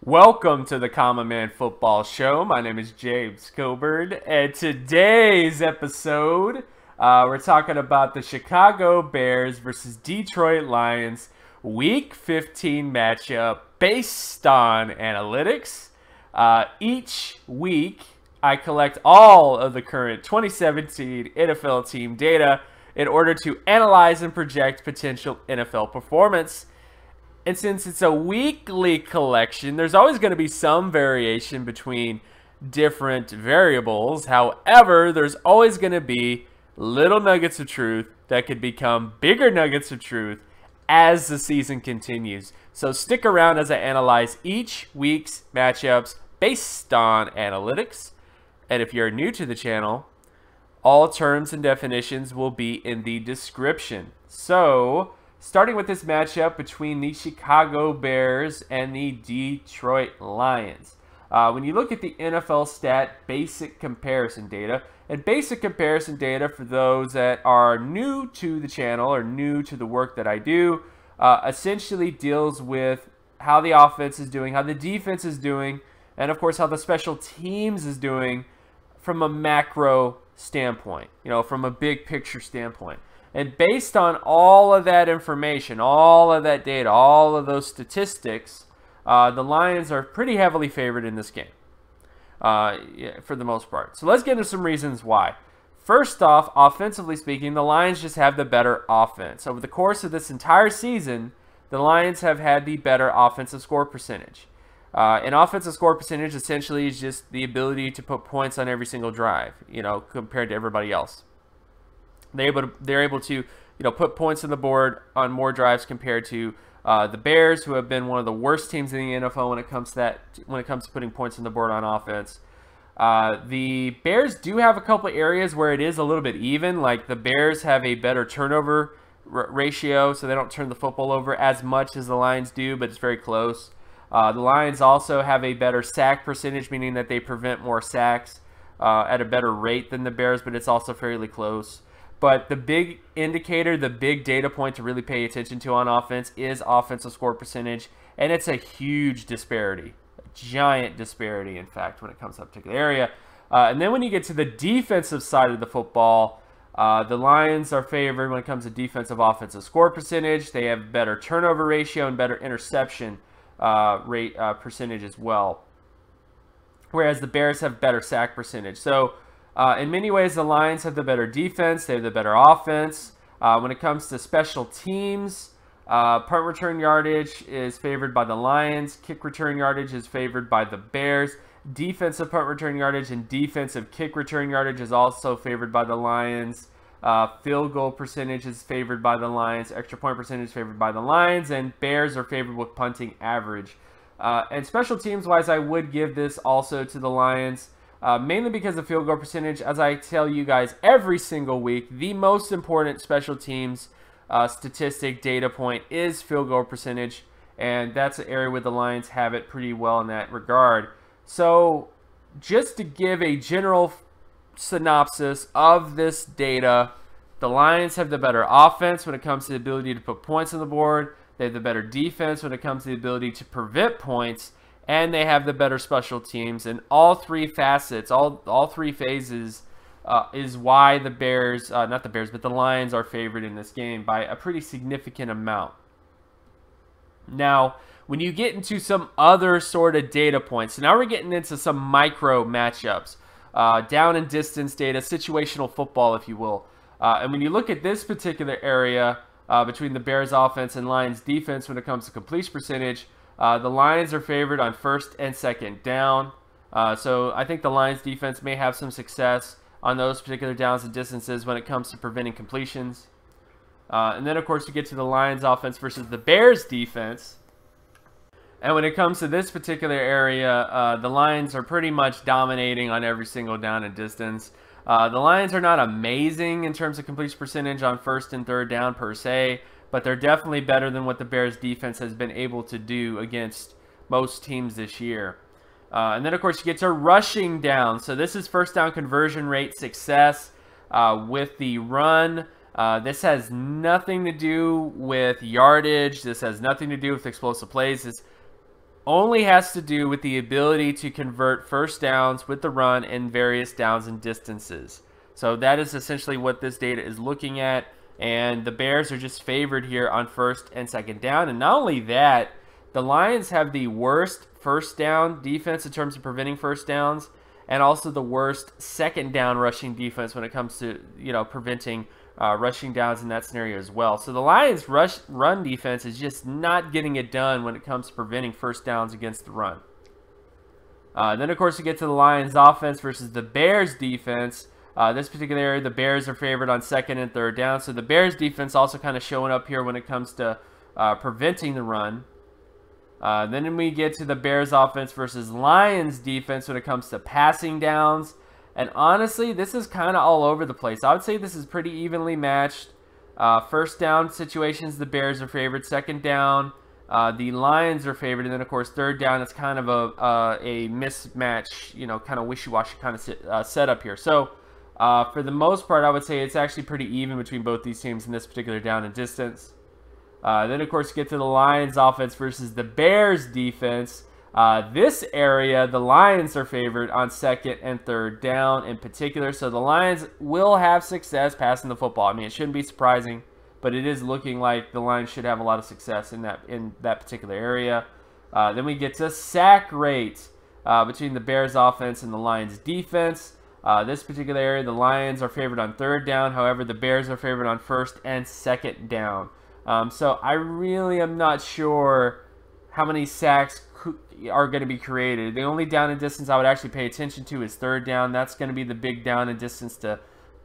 Welcome to the Common Man Football Show. My name is James Coburn, and today's episode, we're talking about the Chicago Bears versus Detroit Lions Week 15 matchup based on analytics. Each week, I collect all of the current 2017 NFL team data in order to analyze and project potential NFL performance. And since it's a weekly collection, there's always going to be some variation between different variables. However, there's always going to be little nuggets of truth that could become bigger nuggets of truth as the season continues. So stick around as I analyze each week's matchups based on analytics. And if you're new to the channel, all terms and definitions will be in the description. So starting with this matchup between the Chicago Bears and the Detroit Lions. When you look at the NFL stat basic comparison data, and basic comparison data for those that are new to the channel or new to the work that I do, essentially deals with how the offense is doing, how the defense is doing, and of course how the special teams is doing from a macro standpoint, from a big picture standpoint. And based on all of that information, all of that data, all of those statistics, the Lions are pretty heavily favored in this game, for the most part. So let's get into some reasons why. First off, offensively speaking, the Lions just have the better offense. Over the course of this entire season, the Lions have had the better offensive score percentage. An offensive score percentage essentially is just the ability to put points on every single drive, compared to everybody else. They're able to put points on the board on more drives compared to the Bears, who have been one of the worst teams in the NFL when it comes to putting points on the board on offense. The Bears do have a couple of areas where it is a little bit even. Like the Bears have a better turnover ratio, so they don't turn the football over as much as the Lions do, but it's very close. The Lions also have a better sack percentage, meaning that they prevent more sacks at a better rate than the Bears, but it's also fairly close. But the big indicator, the big data point to really pay attention to on offense is offensive score percentage. And it's a huge disparity, a giant disparity, in fact, when it comes to that particular area. And then when you get to the defensive side of the football, the Lions are favored when it comes to defensive offensive score percentage. They have better turnover ratio and better interception rate percentage as well. Whereas the Bears have better sack percentage. So in many ways, the Lions have the better defense. They have the better offense. When it comes to special teams, punt return yardage is favored by the Lions. Kick return yardage is favored by the Bears. Defensive punt return yardage and defensive kick return yardage is also favored by the Lions. Field goal percentage is favored by the Lions. Extra point percentage is favored by the Lions. And Bears are favored with punting average. And special teams wise, I would give this also to the Lions. Mainly because of field goal percentage. As I tell you guys every single week, the most important special teams statistic data point is field goal percentage, and that's an area where the Lions have it pretty well in that regard. So just to give a general synopsis of this data, the Lions have the better offense when it comes to the ability to put points on the board. They have the better defense when it comes to the ability to prevent points. And they have the better special teams. And all three facets, all three phases is why the Bears, not the Bears, but the Lions are favored in this game by a pretty significant amount. Now, when you get into some other sort of data points, so now we're getting into some micro matchups, down and distance data, situational football, if you will. And when you look at this particular area between the Bears offense and Lions defense when it comes to completion percentage, the Lions are favored on first and second down. So I think the Lions defense may have some success on those particular downs and distances when it comes to preventing completions. And then, of course, you get to the Lions offense versus the Bears defense. And when it comes to this particular area, the Lions are pretty much dominating on every single down and distance. The Lions are not amazing in terms of completion percentage on first and third down per se, but they're definitely better than what the Bears defense has been able to do against most teams this year. And then, of course, you get to rushing down. So this is first down conversion rate success with the run. This has nothing to do with yardage. This has nothing to do with explosive plays. This only has to do with the ability to convert first downs with the run in various downs and distances. So that is essentially what this data is looking at, and the Bears are just favored here on first and second down. And not only that, the Lions have the worst first down defense in terms of preventing first downs, and also the worst second down rushing defense when it comes to, preventing rushing downs in that scenario as well. So the Lions' run defense is just not getting it done when it comes to preventing first downs against the run. Then, of course, we get to the Lions' offense versus the Bears' defense. This particular area, the Bears are favored on second and third down. So the Bears' defense also kind of showing up here when it comes to preventing the run. Then we get to the Bears' offense versus Lions' defense when it comes to passing downs. And honestly, this is kind of all over the place. I would say this is pretty evenly matched. First down situations, the Bears are favored. Second down, the Lions are favored. And then, of course, third down, it's kind of a mismatch, kind of wishy-washy kind of setup here. So, for the most part, I would say it's actually pretty even between both these teams in this particular down and distance. Then, of course, get to the Lions offense versus the Bears defense. This area, the Lions are favored on second and third down in particular. So the Lions will have success passing the football. I mean, it shouldn't be surprising, but it is looking like the Lions should have a lot of success in that particular area. Then we get to sack rate between the Bears offense and the Lions defense. This particular area, the Lions are favored on third down. However, the Bears are favored on first and second down. So I really am not sure how many sacks are going to be created. The only down and distance I would actually pay attention to is third down. That's going to be the big down and distance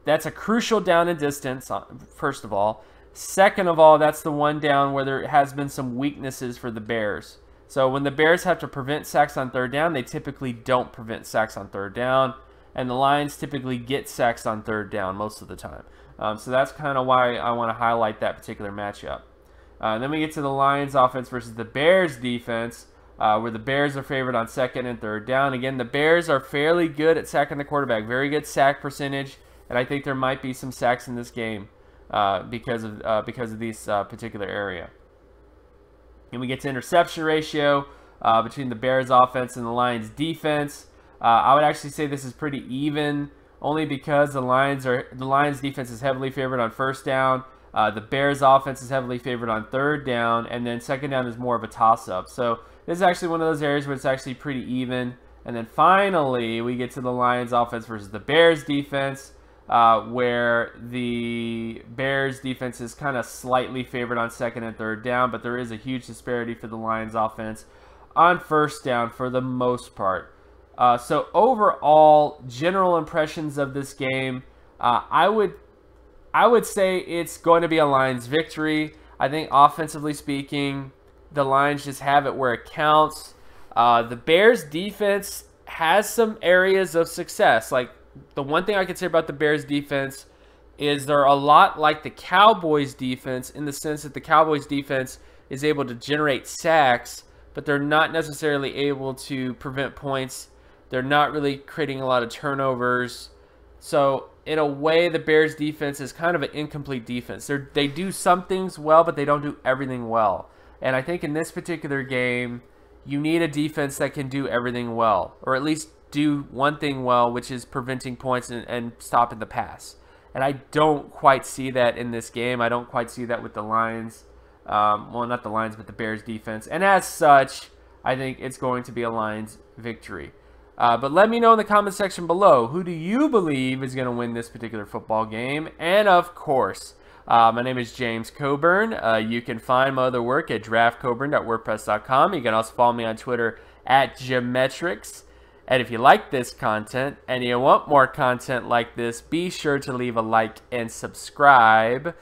that's a crucial down and distance, first of all. Second of all, that's the one down where there has been some weaknesses for the Bears. So when the Bears have to prevent sacks on third down, they typically don't prevent sacks on third down. And the Lions typically get sacks on third down most of the time. So that's kind of why I want to highlight that particular matchup. Then we get to the Lions offense versus the Bears defense, where the Bears are favored on second and third down. Again, the Bears are fairly good at sacking the quarterback, very good sack percentage, and I think there might be some sacks in this game because of this particular area. And we get to interception ratio between the Bears offense and the Lions defense. I would actually say this is pretty even, only because the Lions defense is heavily favored on first down. The Bears offense is heavily favored on third down, and then second down is more of a toss-up. So this is actually one of those areas where it's actually pretty even. And then finally, we get to the Lions offense versus the Bears defense, where the Bears defense is kind of slightly favored on second and third down, but there is a huge disparity for the Lions offense on first down for the most part. So overall, general impressions of this game, I would say it's going to be a Lions victory. I think offensively speaking, the Lions just have it where it counts. The Bears defense has some areas of success. Like, the one thing I can say about the Bears defense is they're a lot like the Cowboys defense in the sense that the Cowboys defense is able to generate sacks, but they're not necessarily able to prevent points. They're not really creating a lot of turnovers. So in a way, the Bears defense is kind of an incomplete defense. They do some things well, but they don't do everything well. And I think in this particular game, you need a defense that can do everything well, or at least do one thing well, which is preventing points and stopping the pass. And I don't quite see that in this game. I don't quite see that with the Lions. Well, not the Lions, but the Bears defense. And as such, I think it's going to be a Lions victory. But let me know in the comment section below, who do you believe is going to win this particular football game? And of course, my name is James Coburn. You can find my other work at draftcoburn.wordpress.com. You can also follow me on Twitter at Geometrics. And if you like this content and you want more content like this, be sure to leave a like and subscribe.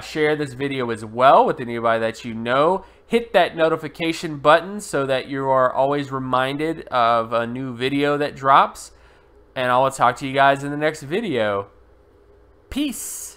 Share this video as well with anybody that you know. Hit that notification button so that you are always reminded of a new video that drops. And I will talk to you guys in the next video. Peace.